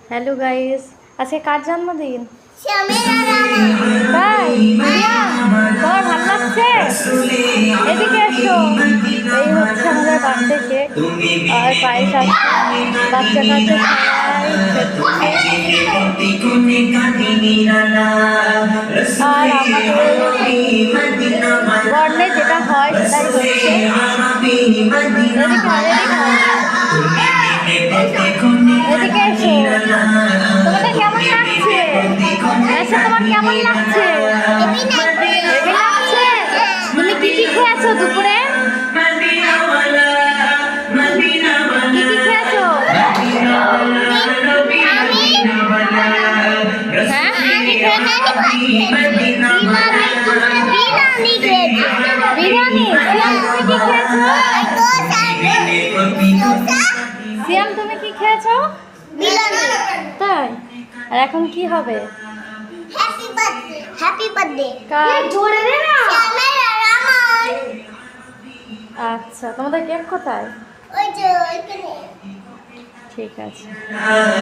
Hello guys, আজকে কার জন্মদিন? তাই তোমার ভালো লাগছে? এদিকে এসো। এই হচ্ছে আমাদের বার্থডে কেক আর পায়েস আছে, বাচ্চা কাচ্চা আর আমাদের বর্ণে যেটা হয় সেটাই হচ্ছে। এদিকে এসো। তোমাদের কেমন লাগছে? তোমার কেমন লাগছে? হেভি লাগছে? তুমি কি কি খেয়েছো দুপুরে? কি কি খেয়েছো? বিরিয়ানি। সিয়াম, তুমি কি খেয়েছো? তাই? আর এখন কি হবে? হ্যাপি বার্থডে কার? জোরে দে না। আচ্ছা, তোমাদের কেক কোথায়? ওই যে ওইখানে। ঠিক আছে।